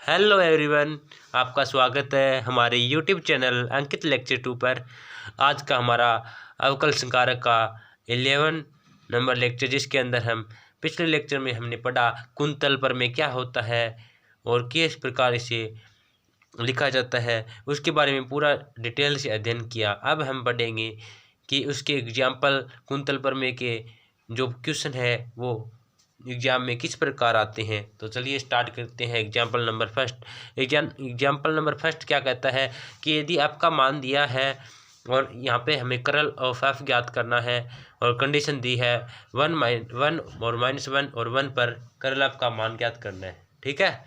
Hello everyone, आपका स्वागत है हमारे यूट्यूब चैनल अंकित लेक्चर 2 पर। आज का हमारा अवकल संकारक का 11 नंबर लेक्चर, जिसके अंदर हम पिछले लेक्चर में हमने पढ़ा कुंतल पर में क्या होता है और किस प्रकार इसे लिखा जाता है, उसके बारे में पूरा डिटेल से अध्ययन किया। अब हम पढ़ेंगे कि उसके एग्जाम्पल कुंतल पर में के जो क्वेश्चन है वो एग्जाम में किस प्रकार आते हैं। तो चलिए स्टार्ट करते हैं। Example number first. Example number first क्या कहता है कि यदि आपका मान दिया है और यहाँ पे हमें कर्ल ऑफ एफ ज्ञात करना है और कंडीशन दी है 1 और -1 और 1 पर कर्ल एफ का मान ज्ञात करना है। ठीक है,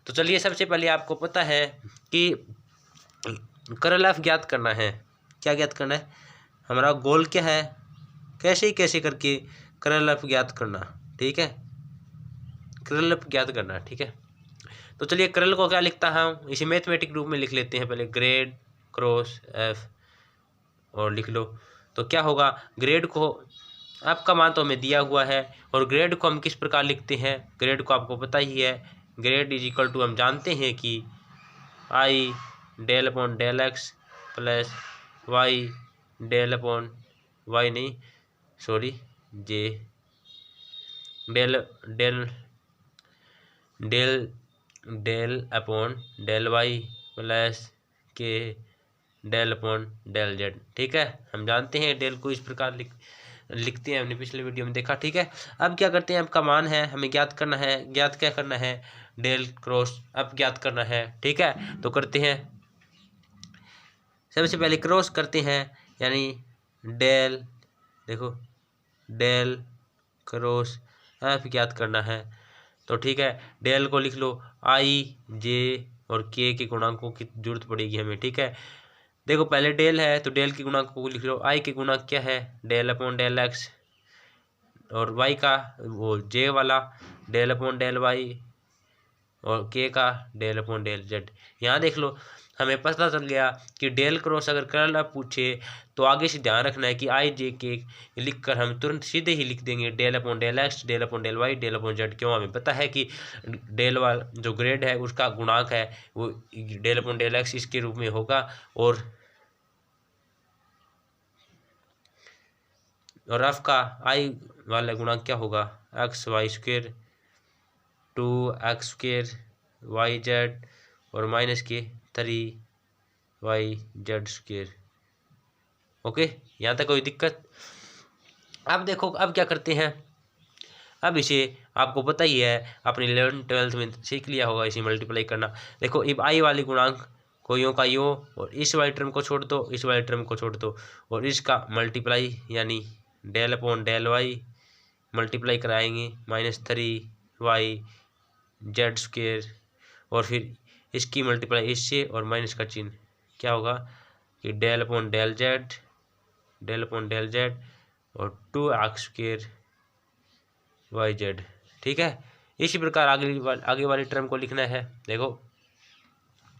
तो चलिए सबसे पहले आपको पता है कि कर्ल एफ ज्ञात करना है। क्या ज्ञात करना है, हमारा गोल क्या है, कैसे करके कर्ल एफ ज्ञात करना। ठीक है, कर्ल एफ ज्ञात करना। ठीक है, तो चलिए कर्ल को क्या लिखता हूँ, इसे मैथमेटिक रूप में लिख लेते हैं। पहले ग्रेड क्रॉस एफ और लिख लो। तो क्या होगा, ग्रेड को आपका मान तो हमें दिया हुआ है और ग्रेड को हम किस प्रकार लिखते हैं, ग्रेड को आपको पता ही है। ग्रेड इज इक्वल टू हम जानते हैं कि I del upon del x plus y del upon y नहीं sorry J del del del del upon del y plus K del upon del Z. ठीक है, हम जानते हैं डेल को इस प्रकार लिखते हैं, हमने पिछले वीडियो में देखा। ठीक है, अब क्या करते हैं, आपका मान है हमें ज्ञात करना है। ज्ञात क्या करना है, डेल क्रॉस अब ज्ञात करना है। ठीक है, तो करते हैं, सबसे पहले क्रॉस करते हैं, यानी डेल, देखो डेल क्रॉस एफ ज्ञात करना है। तो ठीक है, डेल को लिख लो, आई जे और के गुणांकों की जरूरत पड़ेगी हमें। ठीक है, देखो पहले डेल है तो डेल के गुणांक को लिख लो। आई के गुणांक क्या है, डेल अपॉन डेल एक्स, और वाई का वो जे वाला डेल अपॉन डेल वाई, और के का डेल अपॉन डेल जेड। यहाँ देख लो, हमें पता चल गया कि डेल क्रॉस अगर कर्ल एफ पूछे तो आगे से ध्यान रखना है कि आई जे के लिख कर हम तुरंत सीधे ही लिख देंगे del upon del x, del upon del Y, del upon Z. क्यों, हमें पता है कि डेल वाला जो ग्रेड है उसका गुणांक है वो डेल अपॉन डेल एक्स इसके रूप में होगा, और एफ का आई वाला गुणांक क्या होगा, x y square 2x² y z और माइनस के 3y/z²। ओके, यहाँ तक कोई दिक्कत। अब देखो, अब क्या करते हैं, अब इसे आपको पता ही है, आपने 11th 12th में सीख लिया होगा इसे मल्टीप्लाई करना। देखो अब आई वाले गुणांक को यूँ का यूँ, और इस वाले टर्म को छोड़ दो, इस वाले टर्म को छोड़ दो, और इसका मल्टीप्लाई यानी del upon del y multiply कराएंगे -3y/z², और फिर इसकी मल्टीप्लाई इससे और माइनस का चिन्ह क्या होगा कि del upon del z, del upon del z और 2x² वाई जेड। ठीक है, इसी प्रकार आगे वाली टर्म को लिखना है। देखो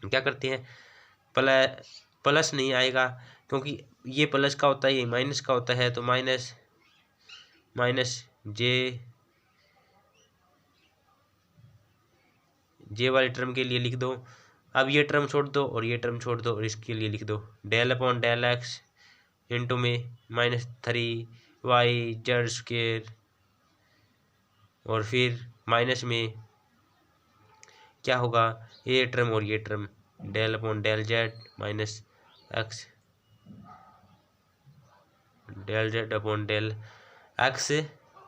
क्या करते हैं, प्लस नहीं आएगा क्योंकि ये प्लस का होता है, ये माइनस का होता है, तो माइनस जे वाली टर्म के लिए लिख दो। अब ये टर्म छोड़ दो और ये टर्म छोड़ दो, और इसके लिए लिख दो del upon del x into में -3y/z², और फिर माइनस में क्या होगा, ये टर्म और ये term del upon del z minus x del z upon del x,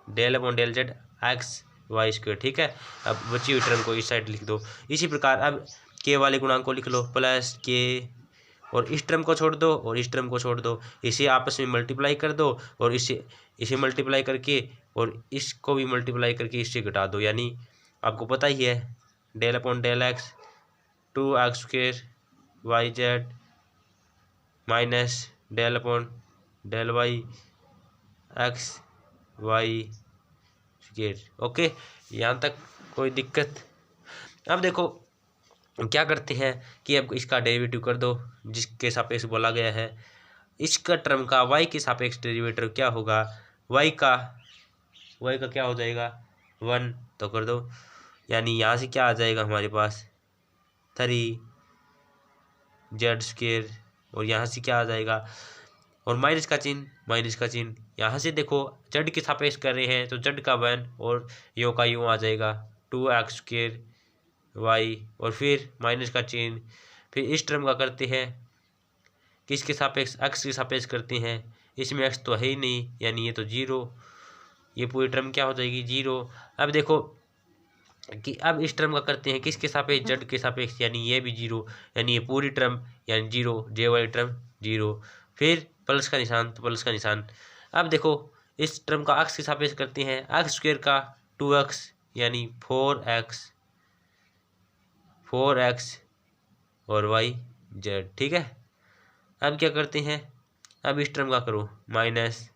del upon del Z x y²। ठीक है, अब बची हुई टर्म को इस साइड लिख दो। इसी प्रकार अब के वाले गुणांक को लिख लो, प्लस के, और इस टर्म को छोड़ दो और इस टर्म को छोड़ दो, इसे आपस में मल्टीप्लाई कर दो, और इसे मल्टीप्लाई करके और इसको भी मल्टीप्लाई करके इससे घटा दो, यानी आपको पता ही है del upon del x 2x² y z minus del upon del y x y square. Okay, यहाँ तक कोई दिक्कत। अब देखो क्या करते हैं कि अब इसका डेरिवेटिव कर दो, जिसके सापेक्ष बोला गया है। इसका टर्म का y के सापेक्ष डेरिवेटिव क्या होगा, y का क्या हो जाएगा 1, तो कर दो, यानी यहाँ से क्या आ जाएगा हमारे पास 3 जेड स्क्वायर, और यहाँ से क्या आ जाएगा, और माइनस का चिन्ह यहाँ से देखो जेड के सापेक्ष कर रहे हैं तो जेड का 1 और यो का यूँ आ जाएगा 2x² y, और फिर माइनस का चिन्ह, फिर इस टर्म का करते हैं किसके सापेक्ष, x के सापेक्ष करते हैं, इसमें x तो है ही नहीं यानी ये तो 0, ये पूरी टर्म क्या हो जाएगी 0। अब देखो कि अब इस टर्म का करते हैं किसके सापेक्ष, जेड के सापेक्ष, यानी ये भी 0, यानी ये पूरी टर्म यानी 0, जे वाली टर्म 0, फिर प्लस का निशान तो प्लस का निशान। अब देखो इस टर्म का x के सापेक्ष करते हैं, x स्क्वायर का 2x यानी 4x और y z, ठीक है। अब क्या करते हैं, अब इस टर्म का करो माइनस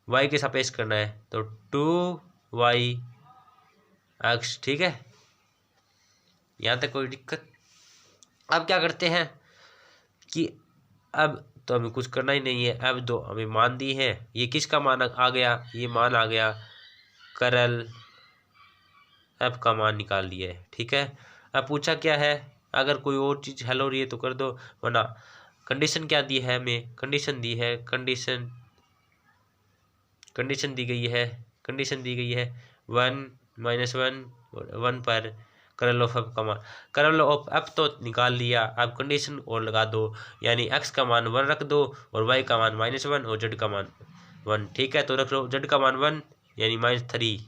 y के सापेक्ष करना है तो 2yx, ठीक है, यहाँ तक कोई दिक्कत। अब क्या करते हैं कि अब तो हमें कुछ करना ही नहीं है, अब दो हमें मान दी है, ये किसका मान आ गया, ये मान आ गया करल f का मान निकाल लिया है, ठीक है। अब पूछा क्या है, अगर कोई और चीज़ हल हो रही है तो कर दो, वरना कंडीशन क्या दी है हमें, कंडीशन दी है, कंडीशन दी गई है 1 -1 और 1 पर करल ऑफ f का मान, करल ऑफ f तो निकाल लिया, अब कंडीशन और लगा दो, यानी x का मान 1 रख दो और y का मान -1 और z का मान 1, ठीक है। तो रख लो z का मान 1 यानी -3।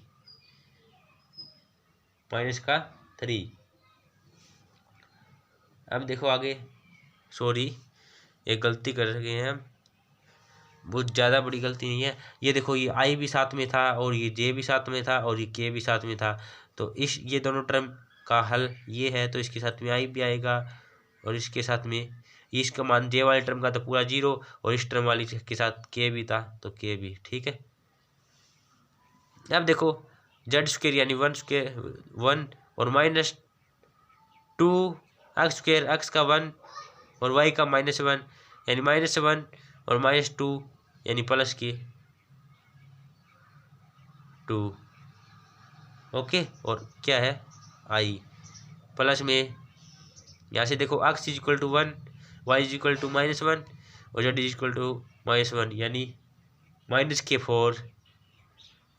अब देखो आगे, सॉरी एक गलती कर रहे हैं हम, बहुत ज़्यादा बड़ी गलती नहीं है, ये देखो ये i भी साथ में था और ये j भी साथ में था और ये k भी साथ में था, तो इस ये दोनों टर्म का हल ये है, तो इसके साथ में i भी आएगा और इसके साथ में इसका मान j वाले टर्म का तो पूरा 0 और इस टर्म वाली के साथ k भी था तो k भी, ठीक है। अब देखो जेड स्क्वायर यानी 1 और -2x² x का 1 और y का -1 यानी -1 और -2 यानी प्लस के 2, ओके। और क्या है i प्लस में, यहाँ से देखो x = 1, y = -1 और z = -1 यानी -4,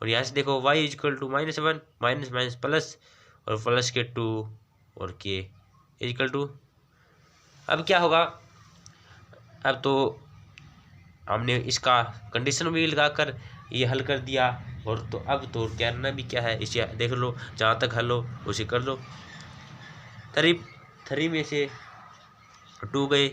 और यहाँ से देखो y = -1 माइनस प्लस और प्लस के 2 और k = अब क्या होगा, अब तो हमने इसका कंडीशन भी लगाकर ये हल कर दिया, और तो अब तो करना भी क्या है, इसे देख लो, जहाँ तक हल हो उसे कर लो। 3 में से 2 गए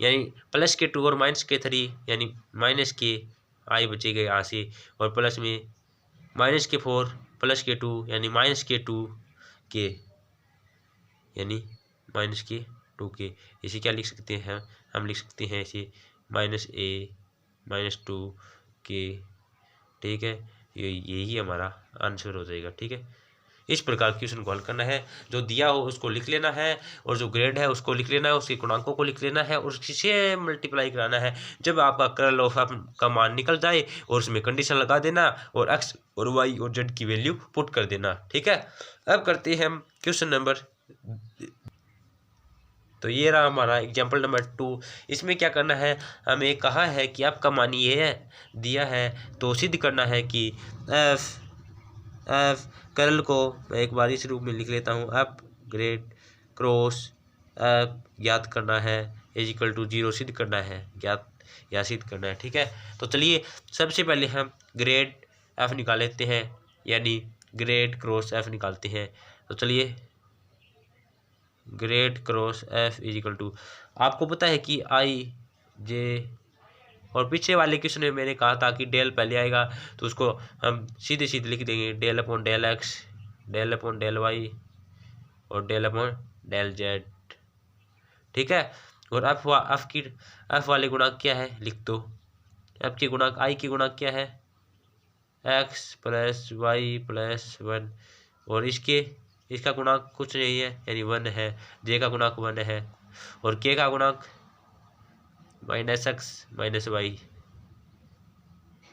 यानी प्लस के 2 और माइनस के 3 यानी माइनस के i बचे गए यहाँ से, और प्लस में माइनस के 4 प्लस के 2 यानी माइनस के 2 के यानी माइनस के 2 के, इसे क्या लिख सकते हैं, हम लिख सकते हैं इसे -a -2 के, ठीक है। यही हमारा आंसर हो जाएगा, ठीक है। इस प्रकार क्वेश्चन को हल करना है, जो दिया हो उसको लिख लेना है और जो ग्रेड है उसको लिख लेना है, उसके गुणांकों को लिख लेना है और उससे मल्टीप्लाई कराना है। जब आपका कर्ल ऑफ f का मान निकल जाए और उसमें कंडीशन लगा देना और x और y और z की वैल्यू पुट कर देना, ठीक है। अब करते हैं हम क्वेश्चन नंबर, तो ये रहा हमारा एग्जाम्पल नंबर 2। इसमें क्या करना है, हमें कहा है कि आपका मान ये है दिया है, तो सिद्ध करना है कि एफ कर्ल को मैं एक बार इस रूप में लिख लेता हूँ, एफ ग्रेड क्रॉस एफ ज्ञात करना है = 0 सिद्ध करना है, ज्ञात या सिद्ध करना है, ठीक है। तो चलिए सबसे पहले हम ग्रेड एफ निकाल लेते हैं, यानी ग्रेड क्रॉस एफ निकालते हैं। तो चलिए ग्रेड क्रॉस एफ = आपको पता है कि i j, और पीछे वाले क्वेश्चन में मैंने कहा था कि डेल पहले आएगा तो उसको हम सीधे सीधे लिख देंगे del/del x, del/del y और del/del z, ठीक है। और एफ वाले गुणांक क्या है लिख दो, एफ के गुणांक i के गुणांक क्या है x + y + 1, और इसका गुणांक कुछ नहीं है यानी 1 है, j का गुणांक 1 है और k का गुणांक -x - y,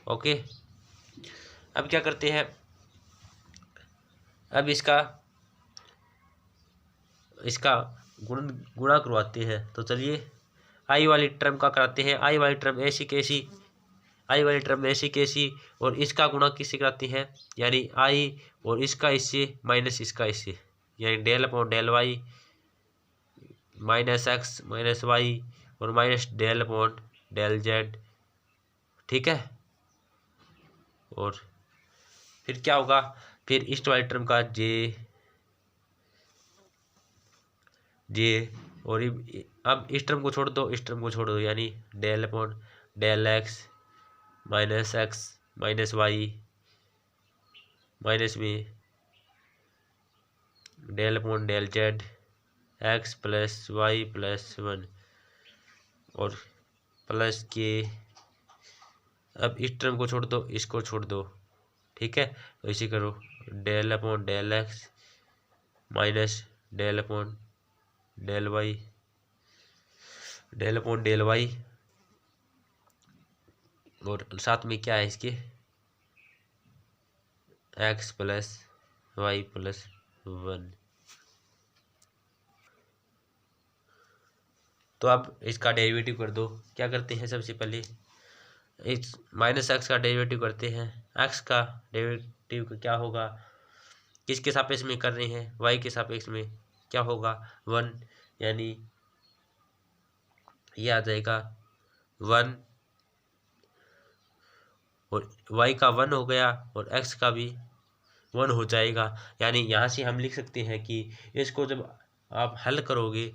ओके। अब क्या करते हैं, अब इसका इसका गुणा करवाते हैं। तो चलिए आई वाली टर्म का कराते हैं। आई वाली टर्म ऐसी कैसी, आई वाली टर्म ऐसी कैसी, और इसका गुणा किससे कराते हैं, यानी आई और इसका इससे माइनस इसका इससे, यानी del upon del Y minus x minus Y और minus del upon del Z. ठीक है, और फिर क्या होगा, फिर इस वाली टर्म का जे और अब इस टर्म को छोड़ दो, इस टर्म को छोड़ दो, यानी del upon del x minus Y minus में del upon del Z X plus Y plus 1 और प्लस के, अब इस टर्म को छोड़ दो, इसको छोड़ दो। ठीक है, तो इसी करो del upon del x minus del upon del y और साथ में क्या है इसके एक्स प्लस वाई प्लस 1। तो अब इसका डेरिवेटिव कर दो। क्या करते हैं, सबसे पहले इस माइनस एक्स का डेरिवेटिव करते हैं। एक्स का डेरिवेटिव क्या होगा, किसके सापेक्ष में कर रहे हैं, वाई के सापेक्ष में, क्या होगा 1, यानी ये आ जाएगा 1 और वाई का 1 हो गया और एक्स का भी 1 हो जाएगा। यानी यहाँ से हम लिख सकते हैं कि इसको जब आप हल करोगे,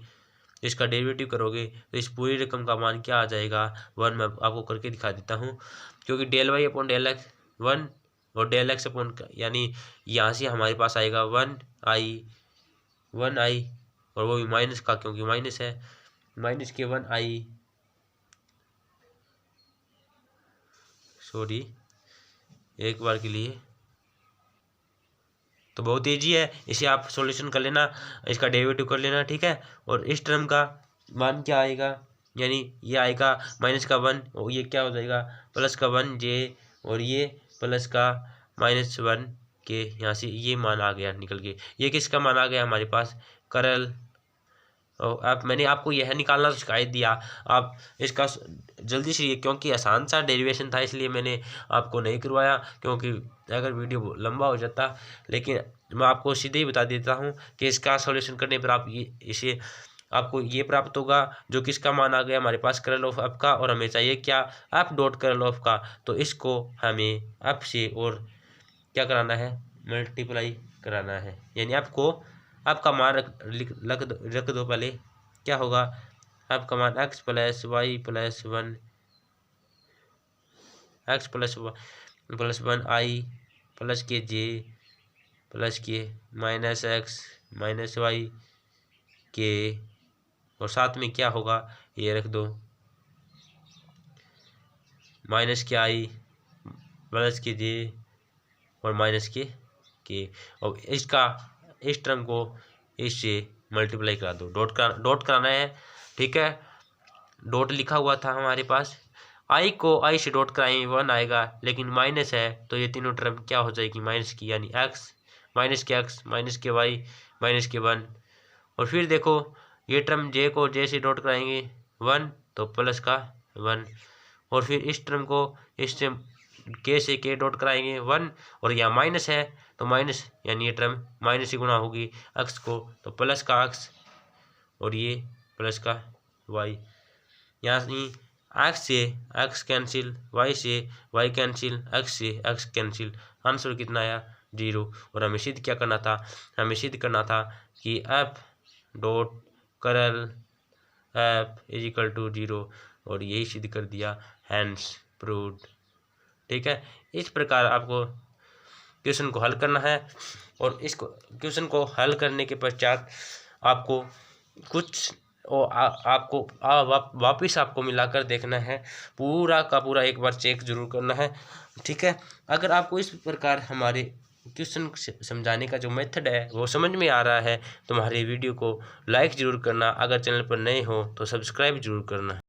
इसका डेरिवेटिव करोगे, तो इस पूरी रकम का मान क्या आ जाएगा 1। मैं आपको करके दिखा देता हूँ, क्योंकि del y upon del x 1 और डेल एक्स अपॉन, यानी यहाँ से हमारे पास आएगा 1 आई और वो भी माइनस का, क्योंकि माइनस है, माइनस के 1 आई, सॉरी एक बार के लिए, तो बहुत ईजी है, इसे आप सॉल्यूशन कर लेना, इसका डेरिवेटिव कर लेना। ठीक है, और इस टर्म का मान क्या आएगा, यानी ये आएगा माइनस का 1 और ये क्या हो जाएगा प्लस का 1 जे और ये प्लस का माइनस 1 के, यहाँ से ये मान आ गया निकल के। ये किसका मान आ गया हमारे पास, करल। और अब मैंने आपको यह निकालना सिखा दिया, आप इसका जल्दी से, क्योंकि आसान सा डेरिवेशन था इसलिए मैंने आपको नहीं करवाया, क्योंकि अगर वीडियो लंबा हो जाता। लेकिन मैं आपको सीधे ही बता देता हूँ कि इसका सॉल्यूशन करने पर आप इसे आपको ये प्राप्त होगा, जो किसका मान आ गया हमारे पास करल ऑफ एफ का, और हमें चाहिए क्या एफ डॉट करल ऑफ का। तो इसको हमें एफ से और क्या कराना है, मल्टीप्लाई कराना है, यानी आपको आपका मान रख दो पहले। क्या होगा, आपका मान x plus Y plus 1 x plus 1 i plus k j plus k minus x minus y k, और साथ में क्या होगा ये रख दो माइनस के आई प्लस के जे और माइनस के और इसका इस टर्म को इससे मल्टीप्लाई करा दो, डॉट कराना है। ठीक है, डॉट लिखा हुआ था हमारे पास, आई को आई से डॉट कराएंगे 1 आएगा, लेकिन माइनस है तो ये तीनों टर्म क्या हो जाएगी माइनस की, यानी एक्स माइनस के वाई माइनस के 1। और फिर देखो ये टर्म जे को जे से डॉट कराएंगे 1 तो प्लस का 1, और फिर इस टर्म को इससे के से के डॉट कराएंगे 1 और यहाँ माइनस है तो माइनस, यानी ये टर्म माइनस से गुणा होगी एक्स को, तो प्लस का एक्स और ये प्लस का वाई, यहाँ एक्स से एक्स कैंसिल, वाई से वाई कैंसिल, एक्स से एक्स कैंसिल, आंसर कितना आया 0। और हमें सिद्ध क्या करना था, हमें सिद्ध करना था कि एफ डॉट करल एफ इज इक्वल टू 0, और यही सिद्ध कर दिया, हैंस प्रूव्ड। ठीक है, इस प्रकार आपको क्वेश्चन को हल करना है, और इस क्वेश्चन को हल करने के पश्चात आपको कुछ आपको वापिस आपको मिलाकर देखना है, पूरा का पूरा एक बार चेक जरूर करना है। ठीक है, अगर आपको इस प्रकार हमारे क्वेश्चन समझाने का जो मेथड है वो समझ में आ रहा है तो हमारे वीडियो को लाइक ज़रूर करना, अगर चैनल पर नए हो तो सब्सक्राइब जरूर करना।